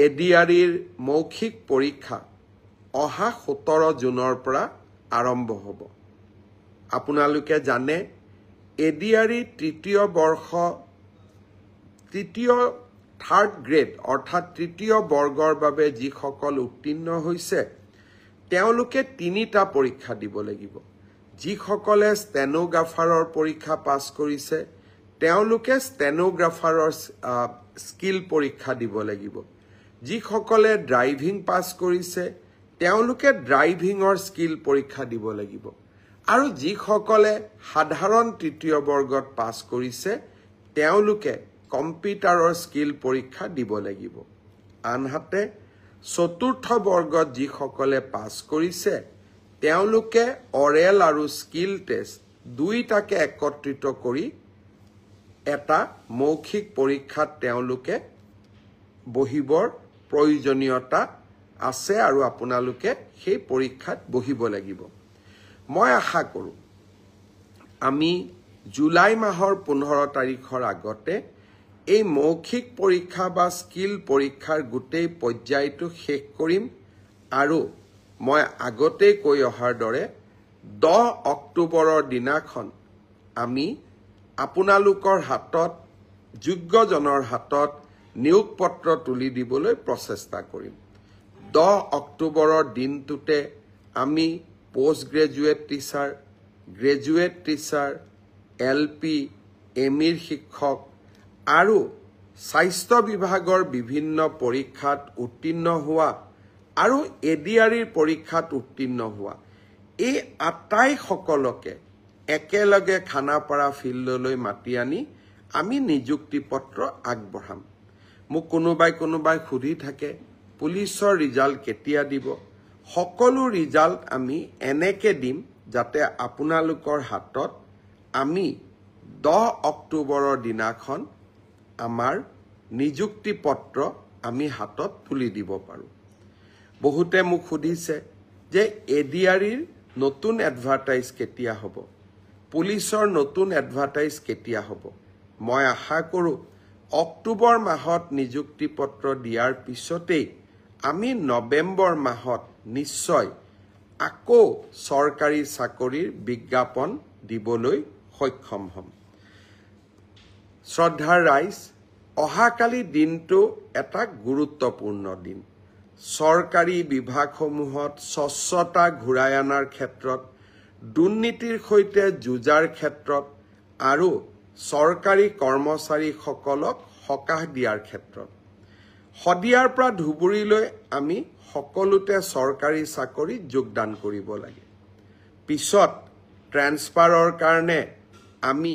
এডিআৰিৰ মৌখিক পৰীক্ষা অহা 17 জুনৰ পৰা আৰম্ভ হ'ব। আপোনালোকে জানে এডিআৰি থাৰ্ড গ্ৰেড অৰ্থাৎ তৃতীয় বৰ্গৰ বাবে যিসকল উত্তীৰ্ণ হৈছে তেওঁলোকে 3টা পৰীক্ষা দিব লাগিব। যিসকলে ষ্টেনোগ্ৰাফাৰৰ পৰীক্ষা পাছ কৰিছে তেওঁলোকে ষ্টেনোগ্ৰাফাৰৰ স্কিল পৰীক্ষা দিব লাগিব। যিসকলে ড্ৰাইভিং পাছ কৰিছে তেওঁলোকে ড্ৰাইভিঙৰ স্কিল পৰীক্ষা দিব লাগিব। আৰু যিসকলে সাধাৰণ তৃতীয় বৰ্গত পাছ কৰিছে তেওঁলোকে কম্পিউটাৰৰ স্কিল পৰীক্ষা দিব লাগিব। আনহাতে চতুৰ্থ বৰ্গত যিসকলে পাছ কৰিছে তেওঁলোকে অৰেল আৰু স্কিল টেষ্ট দুইটাকে একত্ৰিত কৰি এটা মৌখিক পৰীক্ষাত তেওঁলোকে বহিবৰ প্ৰয়োজনীয়তা আছে আৰু আপোনালোকে সেই পৰীক্ষাত বহিব লাগিব। মই আশা কৰোঁ আমি জুলাই মাহৰ 15 তাৰিখৰ আগতে এই মৌখিক পৰীক্ষা বা স্কিল পৰীক্ষাৰ গোটেই পৰ্যায়টো শেষ কৰিম আৰু মই আগতেই কৈ অহাৰ দৰে 10 অক্টোবৰৰ দিনাখন আমি আপোনালোকৰ হাতত যোগ্যজনৰ হাতত নিয়োগ পত্ৰ তুলি দিবলৈ প্ৰচেষ্টা কৰিম। 10 অক্টোবৰৰ দিনটোতে আমি post graduate teacher, graduate teacher, LP, এমিৰ শিক্ষক আৰু স্বাস্থ্য বিভাগৰ বিভিন্ন পৰীক্ষাত উত্তীৰ্ণ হোৱা আৰু এডিআৰিৰ পৰীক্ষাত উত্তীৰ্ণ হোৱা এই আটাইসকলকে একেলগে খানাপাৰা ফিল্ডলৈ মাতি আনি আমি নিযুক্তি পত্ৰ আগবঢ়াম। মোক কোনোবাই সুধি থাকে পুলিচৰ ৰিজাল্ট কেতিয়া দিব? সকলো ৰিজাল্ট আমি এনেকে দিম যাতে আপোনালোকৰ হাতত আমি 10 অক্টোবৰৰ দিনাখন আমাৰ নিযুক্তি পত্ৰ আমি হাতত তুলি দিব পাৰোঁ। বহুতে মোক সুধিছে যে এডিআৰিৰ নতুন এডভাৰটাইজ কেতিয়া হ'ব? পুলিচৰ নতুন এডভাৰটাইজ কেতিয়া হ'ব? মই আশা কৰোঁ অক্টোবৰ মাহত নিযুক্তি পত্ৰ দিয়াৰ পিছতেই আমি নৱেম্বৰ মাহত নিশ্চয় আকৌ চৰকাৰী চাকৰিৰ বিজ্ঞাপন দিবলৈ সক্ষম হ'ম। শ্ৰদ্ধাৰ ৰাইজ, অহাকালি দিনটো এটা গুৰুত্বপূৰ্ণ দিন। চৰকাৰী বিভাগসমূহত স্বচ্ছতা ঘূৰাই অনাৰ ক্ষেত্ৰত, দুৰ্নীতিৰ সৈতে যুঁজাৰ ক্ষেত্ৰত আৰু চৰকাৰী কৰ্মচাৰীসকলক সকাহ দিয়াৰ ক্ষেত্ৰত শদিয়াৰ পৰা ধুবুৰীলৈ আমি সকলোতে চৰকাৰী চাকৰিত যোগদান কৰিব লাগে। পিছত ট্ৰেন্সফাৰৰ কাৰণে আমি